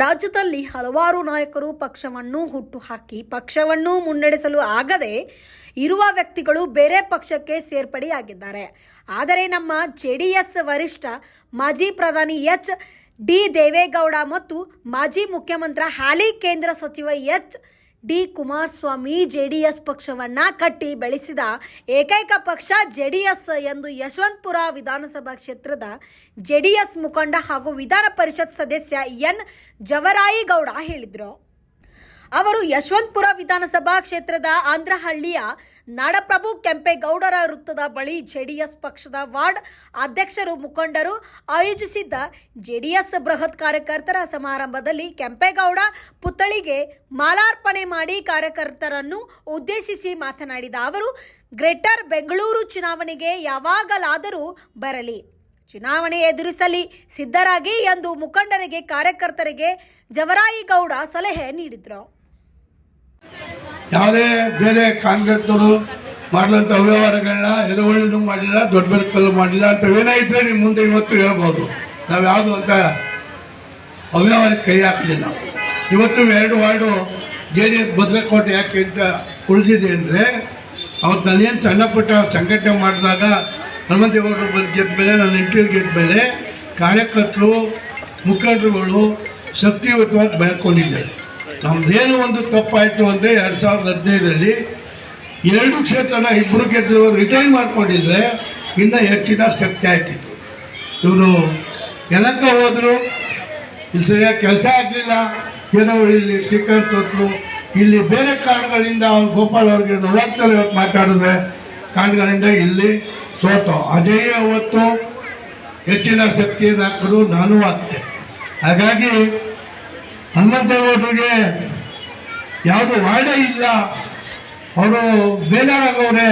ರಾಜ್ಯದಲ್ಲಿ ಹಲವಾರು ನಾಯಕರು ಪಕ್ಷವನ್ನು ಹುಟ್ಟುಹಾಕಿ ಪಕ್ಷವನ್ನು ಮುನ್ನಡೆಸಲು ಆಗದೆ ಇರುವ ವ್ಯಕ್ತಿಗಳು ಬೇರೆ ಪಕ್ಷಕ್ಕೆ ಸೇರ್ಪಡೆಯಾಗಿದ್ದಾರೆ. ಆದರೆ ನಮ್ಮ ಜೆಡಿಎಸ್ ವರಿಷ್ಠ ಮಾಜಿ ಪ್ರಧಾನಿ ಎಚ್.ಡಿ. ದೇವೇಗೌಡ ಮತ್ತು ಮಾಜಿ ಮುಖ್ಯಮಂತ್ರಿ ಹಾಲಿ ಕೇಂದ್ರ ಸಚಿವ ಎಚ್.ಡಿ. ಕುಮಾರಸ್ವಾಮಿ ಜೆಡಿಎಸ್ ಪಕ್ಷವನ್ನು ಕಟ್ಟಿ ಬೆಳೆಸಿದ ಏಕೈಕ ಪಕ್ಷ ಜೆಡಿಎಸ್ ಎಂದು ಯಶವಂತಪುರ ವಿಧಾನಸಭಾ ಕ್ಷೇತ್ರದ ಜೆಡಿಎಸ್ ಮುಖಂಡ ಹಾಗೂ ವಿಧಾನ ಪರಿಷತ್ ಸದಸ್ಯ ಎನ್. ಜವರಾಯಿಗೌಡ ಹೇಳಿದರು. ಅವರು ಯಶವಂತಪುರ ವಿಧಾನಸಭಾ ಕ್ಷೇತ್ರದ ಆಂಧ್ರಹಳ್ಳಿಯ ನಾಡಪ್ರಭು ಕೆಂಪೇಗೌಡರ ವೃತ್ತದ ಬಳಿ ಜೆಡಿಎಸ್ ಪಕ್ಷದ ವಾರ್ಡ್ ಅಧ್ಯಕ್ಷರು ಮುಖಂಡರು ಆಯೋಜಿಸಿದ್ದ ಜೆಡಿಎಸ್ ಬೃಹತ್ ಕಾರ್ಯಕರ್ತರ ಸಮಾರಂಭದಲ್ಲಿ ಕೆಂಪೇಗೌಡ ಪುತ್ಥಳಿಗೆ ಮಾಲಾರ್ಪಣೆ ಮಾಡಿ ಕಾರ್ಯಕರ್ತರನ್ನು ಉದ್ದೇಶಿಸಿ ಮಾತನಾಡಿದ ಅವರು, ಗ್ರೇಟರ್ ಬೆಂಗಳೂರು ಚುನಾವಣೆಗೆ ಯಾವಾಗಲಾದರೂ ಬರಲಿ, ಚುನಾವಣೆ ಎದುರಿಸಲಿ ಸಿದ್ಧರಾಗಿ ಎಂದು ಮುಖಂಡರಿಗೆ ಕಾರ್ಯಕರ್ತರಿಗೆ ಜವರಾಯಿಗೌಡ ಸಲಹೆ ನೀಡಿದರು. ಯಾವುದೇ ಬೇರೆ ಕಾಂಗ್ರೆಸ್ನವರು ಮಾಡಿದಂಥ ಅವ್ಯವಹಾರಗಳನ್ನ ಎರವಳ್ಳಿನೂ ಮಾಡಿಲ್ಲ, ದೊಡ್ಡ ಬೆಳಕಲ್ಲೂ ಮಾಡಿಲ್ಲ ಅಂತವೇನಾಯಿದ್ರೆ ನಿಮ್ಮ ಮುಂದೆ ಇವತ್ತು ಹೇಳ್ಬೋದು. ನಾವು ಯಾವುದು ಅಂತ ಅವ್ಯವಹಾರಕ್ಕೆ ಕೈ ಹಾಕಲಿಲ್ಲ. ಇವತ್ತು 2 ವಾರ್ಡು JDS ಭದ್ರಕೋಟೆ ಯಾಕೆ ಅಂತ ಉಳಿದಿದೆ ಅಂದರೆ, ಅವತ್ತು ನಾನೇನು ಸಣ್ಣ ಪುಟ್ಟ ಸಂಘಟನೆ ಮಾಡಿದಾಗ ಹನುಮಂತೇಗೌಡರು ಗೆದ್ದ ಮೇಲೆ, ನನ್ನ ಹೆಂಡತಿ ಗೆದ್ದ ಮೇಲೆ ಕಾರ್ಯಕರ್ತರು ಮುಖಂಡರುಗಳು ಶಕ್ತಿಯುತವಾಗಿ ಬೆಳ್ಕೊಂಡಿದ್ದಾರೆ. ನಮ್ಮದೇನು ಒಂದು ತಪ್ಪಾಯಿತು ಅಂದರೆ 2015ರಲ್ಲಿ 2 ಕ್ಷೇತ್ರನ ಇಬ್ಬರು ಗೆದ್ದು ರಿಟೈನ್ ಮಾಡ್ಕೊಂಡಿದ್ರೆ ಇನ್ನೂ ಹೆಚ್ಚಿನ ಶಕ್ತಿ ಆಯ್ತಿತ್ತು. ಇವರು ಎಲ್ಲಕ್ಕ ಹೋದರು, ಇಲ್ಲಿ ಸರಿಯಾಗಿ ಕೆಲಸ ಆಗಲಿಲ್ಲ, ಏನೋ ಇಲ್ಲಿ ಶ್ರೀಕಾಂತ್ ಹೊತ್ತರು, ಇಲ್ಲಿ ಬೇರೆ ಕಾರಣಗಳಿಂದ ಅವ್ರು ಗೋಪಾಲ್ ಅವ್ರಿಗೆ ಹೋಗ್ತಾರೆ ಇವತ್ತು ಮಾತಾಡಿದ್ರೆ ಕಾರಣಗಳಿಂದ ಇಲ್ಲಿ ಸೋತು. ಅದೇ ಅವತ್ತು ಹೆಚ್ಚಿನ ಶಕ್ತಿಯನ್ನು ಹಾಕಿದ್ರು, ನಾನು ಆಗ್ತೆ. ಹಾಗಾಗಿ ಹನುಮಂತೇಗೌಡರಿಗೆ ಯಾವುದು ವಾರ್ಡೇ ಇಲ್ಲ, ಅವರು ಬೇಜಾರಾಗವ್ರೆ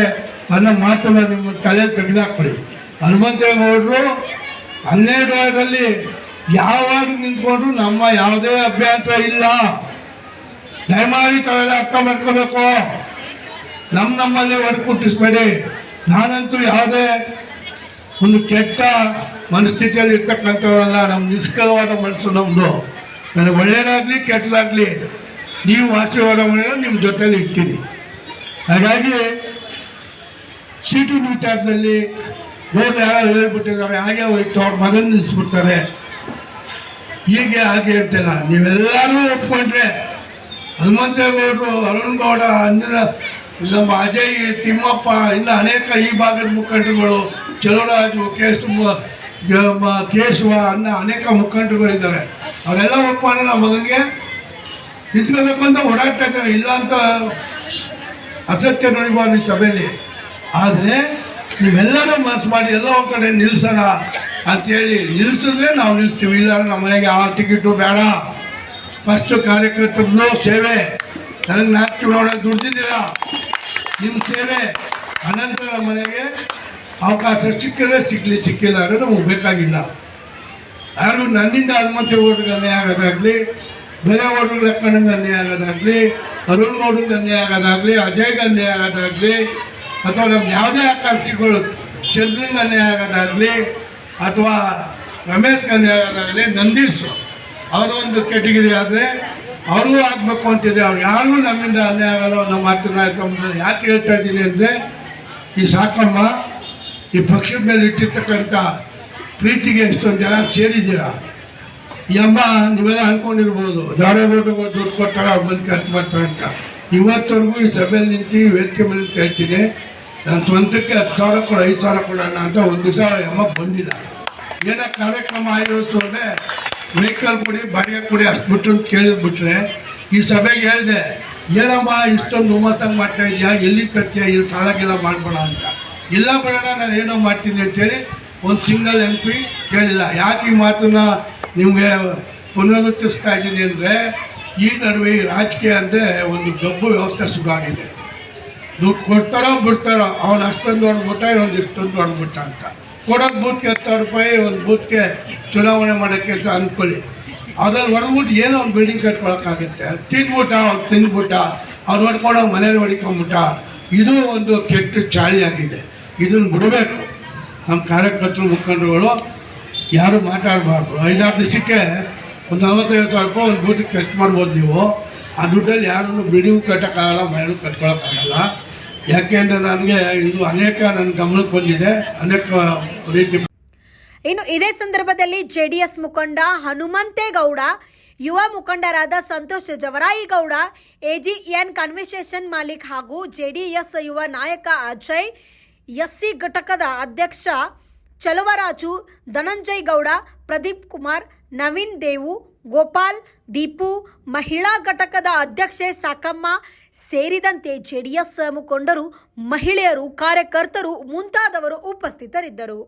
ಅನ್ನೋ ಮಾತನ್ನು ನಿಮ್ಮ ತಲೆ ತೆಗೆದಾಕ್ಬಿಡಿ. ಹನುಮಂತೇಗೌಡರು 12 ವಾರ್ಡಲ್ಲಿ ಯಾವಾಗ ನಿಂತ್ಕೊಂಡ್ರು ನಮ್ಮ ಯಾವುದೇ ಅಭ್ಯಂತರ ಇಲ್ಲ. ದಯಮಾಡಿ ತಾವೆಲ್ಲ ಅರ್ಥ ಮಾಡ್ಕೋಬೇಕು. ನಮ್ಮಲ್ಲೇ ಹೊರಗೆ ಹುಟ್ಟಿಸ್ಬೇಡಿ. ನಾನಂತೂ ಯಾವುದೇ ಒಂದು ಕೆಟ್ಟ ಮನಸ್ಥಿತಿಯಲ್ಲಿ ಇರ್ತಕ್ಕಂಥವಲ್ಲ. ನಮ್ಮ ನಿಷ್ಕಲವಾದ ಮನಸ್ಸು ನಮ್ಮದು. ನನಗೆ ಒಳ್ಳೆಯದಾಗಲಿ ಕೆಟ್ಟದಾಗಲಿ ನೀವು ಆಶೀರ್ವಾದ ಮಾಡಿದ್ರೆ ನಿಮ್ಮ ಜೊತೆಲಿ ಇರ್ತೀನಿ. ಹಾಗಾಗಿ ಸೀಟಿನ ವಿಚಾರದಲ್ಲಿ ಹೋದ್ರೆ ಯಾರು ಹೇಳ್ಬಿಟ್ಟಿದ್ದಾರೆ, ಹಾಗೆ ಹೋಯ್ತು ಅವ್ರ ಮಗನ ನಿಲ್ಲಿಸ್ಬಿಡ್ತಾರೆ, ಹೀಗೆ ಹಾಗೆ ಅಂತೆಲ್ಲ ನೀವೆಲ್ಲರೂ ಒಪ್ಕೊಂಡ್ರೆ ಹನುಮಂತೇಗೌಡರು, ಅರುಣ್ ಗೌಡ, ನಮ್ಮ ಅಜಯ್, ತಿಮ್ಮಪ್ಪ, ಇನ್ನು ಅನೇಕ ಈ ಭಾಗದ ಮುಖಂಡರುಗಳು, ಚಲುವರಾಜು, ಕೇಶವ ಅನ್ನೋ ಅನೇಕ ಮುಖಂಡರುಗಳಿದ್ದಾರೆ. ಅವರೆಲ್ಲ ಒಪ್ಕೊಂಡು ನಮ್ಮ ಮಗನಿಗೆ ನಿಂತ್ಕೋಬೇಕು ಅಂತ ಓಡಾಡ್ತಾ ಇದ್ದಾರೆ. ಇಲ್ಲ ಅಂತ ಅಸತ್ಯ ನುಡಿಬಾರ್ದು ಈ ಸಭೆಯಲ್ಲಿ. ಆದರೆ ನೀವೆಲ್ಲರೂ ಮನಸ್ಸು ಮಾಡಿ ಎಲ್ಲ ಒಂದು ಕಡೆ ನಿಲ್ಲಿಸೋಣ ಅಂಥೇಳಿ ನಿಲ್ಲಿಸಿದ್ರೆ ನಾವು ನಿಲ್ಲಿಸ್ತೀವಿ. ಇಲ್ಲ ನಮ್ಮ ಮನೆಗೆ ಆ ಟಿಕೆಟು ಬೇಡ, ಫಸ್ಟು ಕಾರ್ಯಕರ್ತರದ್ದು ಸೇವೆ. ನನಗೆ 4 ಚುನಾವಣೆ ದುಡ್ದಿದ್ದೀರ, ನಿಮ್ಮ ಸೇವೆ. ಅನಂತರ ನಮ್ಮ ಮನೆಗೆ ಅವಕಾಶ ಸಿಕ್ಕಿದ್ರೆ ಸಿಕ್ಕಿಲ್ಲ ಅಂದರೆ ನಮಗೆ ಬೇಕಾಗಿಲ್ಲ. ಯಾರು ನನ್ನಿಂದ ಹನುಮಂತೇಗೌಡರಿಗೆ ಅನ್ಯಾಯ ಆಗೋದಾಗಲಿ, ಬೇರೆ ಓಟ್ರಿಗೆ ಲೆಕ್ಕನಿಂದ ಅನ್ಯಾಯ ಆಗೋದಾಗಲಿ, ಅರುಣ್ ಗೌಡ್ರಿಗೆ ಅನ್ಯಾಯ ಆಗೋದಾಗಲಿ, ಅಜಯ್ಗೆ ಅನ್ಯಾಯ ಆಗೋದಾಗಲಿ, ಅಥವಾ ನಮ್ಮ ಯಾವುದೇ ಆಕಾಂಕ್ಷಿಗಳು ಚಂದ್ರನಿಗೆ ಅನ್ಯಾಯ ಆಗೋದಾಗಲಿ, ಅಥವಾ ರಮೇಶ್ಗೆ ಅನ್ಯಾಯ ಆಗೋದಾಗಲಿ, ನಂದೀಶ್ ಅವರೊಂದು ಕೆಟಗಿರಿ ಆದರೆ ಅವ್ರಿಗೂ ಆಗಬೇಕು ಅಂತಿದೆ. ಅವ್ರು ಯಾರಿಗೂ ನಮ್ಮಿಂದ ಅನ್ಯಾಯ ಆಗಲ್ಲ. ನಮ್ಮ ಹತ್ರ ಯಾಕೆ ಹೇಳ್ತಾ ಇದ್ದೀನಿ ಅಂದರೆ, ಈ ಸಾಕಮ್ಮ ಈ ಪಕ್ಷದ ಮೇಲೆ ಇಟ್ಟಿರ್ತಕ್ಕಂಥ ಪ್ರೀತಿಗೆ ಎಷ್ಟೊಂದು ಜನ ಸೇರಿದ್ದೀರ. ಈ ಅಮ್ಮ ನೀವೆಲ್ಲ ಅಂದ್ಕೊಂಡಿರ್ಬೋದು ಧಾರಾವಾಹಿಗಳು ದುಡ್ಡು ಕೊಡ್ತಾರೆ, ಅವ್ರು ಬಂದು ಖರ್ಚು ಮಾಡ್ತಾರೆ ಅಂತ. ಇವತ್ತವರೆಗೂ ಈ ಸಭೆಯಲ್ಲಿ ನಿಂತು ವೇದಿಕೆ ಮೇಲೆ ಹೇಳ್ತೀನಿ, ನನ್ನ ಸ್ವಂತಕ್ಕೆ 10,000 ಕೊಡು, 5,000 ಕೊಡೋಣ ಅಂತ ಒಂದು ದಿವಸ ಅಮ್ಮ ಬಂದಿಲ್ಲ. ಏನೋ ಕಾರ್ಯಕ್ರಮ ಆಗಿರೋದು ಅಂದರೆ ವೆಹಿಕಲ್ ಕೊಡಿ, ಬಾಡಿಗೆ ಕೊಡಿ ಅಷ್ಟು ಬಿಟ್ಟು ಅಂತ ಕೇಳಿದ್ಬಿಟ್ರೆ, ಈ ಸಭೆಗೆ ಹೇಳಿದೆ, ಏನಮ್ಮ ಇಷ್ಟೊಂದು ಹುಮ್ಮತ್ತಂಗೆ ಮಾಡ್ತಾ ಇದೆಯಾ, ಎಲ್ಲಿ ತರ್ತೀಯ, ಇಲ್ಲಿ ಸಾಲಾಗೆಲ್ಲ ಮಾಡ್ಬೇಡ ಅಂತ. ಎಲ್ಲ ಬೇಡ, ನಾನು ಏನೋ ಮಾಡ್ತೀನಿ ಅಂತೇಳಿ ಒಂದು ಸಿಂಗಲ್ MP ಕೇಳಿಲ್ಲ. ಯಾಕೆ ಈ ಮಾತನ್ನು ನಿಮಗೆ ಪುನರುಚ್ಚರಿಸ್ತಾ ಇದ್ದೀನಿ ಅಂದರೆ, ಈ ನಡುವೆ ಈ ರಾಜಕೀಯ ಅಂದರೆ ಒಂದು ಗಬ್ಬು ವ್ಯವಸ್ಥೆ ಸುಧಾರಿದೆ. ದುಡ್ಡು ಕೊಡ್ತಾರೋ ಬಿಡ್ತಾರೋ, ಅವನು ಅಷ್ಟೊಂದು ಹೊಡ್ಬಿಟ್ಟ, ಇವನು ಇಷ್ಟೊಂದು ಹೊಡ್ಬಿಟ್ಟ ಅಂತ. ಕೊಡೋದು ಬೂತ್ಗೆ 10,000 ರೂಪಾಯಿ, ಒಂದು ಬೂತ್ಗೆ ಚುನಾವಣೆ ಮಾಡೋಕ್ಕೆ ಅಂತ ಅಂದ್ಕೊಳ್ಳಿ. ಅದ್ರಲ್ಲಿ ಹೊಡೆದ್ಬಿಟ್ಟು ಏನೋ ಒಂದು ಬಿಲ್ಡಿಂಗ್ ಕಟ್ಕೊಳಕ್ಕಾಗುತ್ತೆ. ತಿಂದ್ಬಿಟ್ಟ, ಅವ್ರು ತಿಂದ್ಬಿಟ್ಟ, ಅವ್ರು ಹೊಡ್ಕೊಂಡು ಮನೇಲಿ ಹೊಡಿಕೊಂಬಿಟ್ಟ. ಇದು ಒಂದು ಕೆಟ್ಟ ಚಾಳಿಯಾಗಿದೆ. ಇದನ್ನು ಬಿಡಬೇಕು. ನಮ್ಮ ಕಾರ್ಯಕರ್ತರು ಮುಖಂಡರುಗಳು ಯಾರು ಮಾತಾಡಬಾರ್ದು. 5-6 ದಿವಸಕ್ಕೆ ಒಂದು 45,000 ರೂಪಾಯಿ ಒಂದು ಬೂತಿಗೆ ಖರ್ಚು ಮಾಡ್ಬೋದು ನೀವು. ಆ ದುಡ್ಡಲ್ಲಿ ಯಾರನ್ನು ಬಿಡುವು ಕಟ್ಟೋಕ್ಕಾಗಲ್ಲ, ಮನೆಯೂ ಕಟ್ಕೊಳ್ಳೋಕ್ಕಾಗಲ್ಲ. ಯಾಕೆಂದರೆ ನನಗೆ ಇದು ಅನೇಕ ನನ್ನ ಗಮನಕ್ಕೆ ಬಂದಿದೆ, ಅನೇಕ ರೀತಿ. ಇನ್ನು ಇದೇ ಸಂದರ್ಭದಲ್ಲಿ ಜೆಡಿಎಸ್ ಮುಖಂಡ ಹನುಮಂತೇಗೌಡ, ಯುವ ಮುಖಂಡರಾದ ಸಂತೋಷ್ ಜವರಾಯಿಗೌಡ, ಎಜಿಎನ್ ಕನ್ವೆನ್ಷನ್ ಮಾಲೀಕ್ ಹಾಗೂ ಜೆಡಿಎಸ್ ಯುವ ನಾಯಕ ಅಜಯ್, ಎಸ್ಸಿ ಘಟಕದ ಅಧ್ಯಕ್ಷ ಚಲುವರಾಜು, ಧನಂಜಯ್ ಗೌಡ, ಪ್ರದೀಪ್ ಕುಮಾರ್, ನವೀನ್ ದೇವು, ಗೋಪಾಲ್, ದೀಪು, ಮಹಿಳಾ ಘಟಕದ ಅಧ್ಯಕ್ಷೆ ಸಾಕಮ್ಮ ಸೇರಿದಂತೆ ಜೆಡಿಎಸ್ ಮುಖಂಡರು, ಮಹಿಳೆಯರು, ಕಾರ್ಯಕರ್ತರು ಮುಂತಾದವರು ಉಪಸ್ಥಿತರಿದ್ದರು.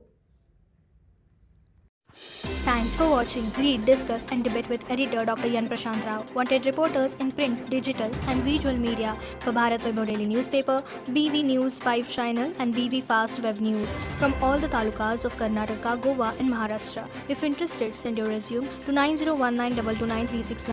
Thanks for watching. Read, discuss and debate with editor Dr. Yan Prashant Rao. Wanted reporters in print, digital and visual media for Bharat Vaibhav Daily Newspaper, BV News 5 Channel and BV Fast Web News from all the talukas of Karnataka, Goa and Maharashtra. If interested, send your resume to 9019229369.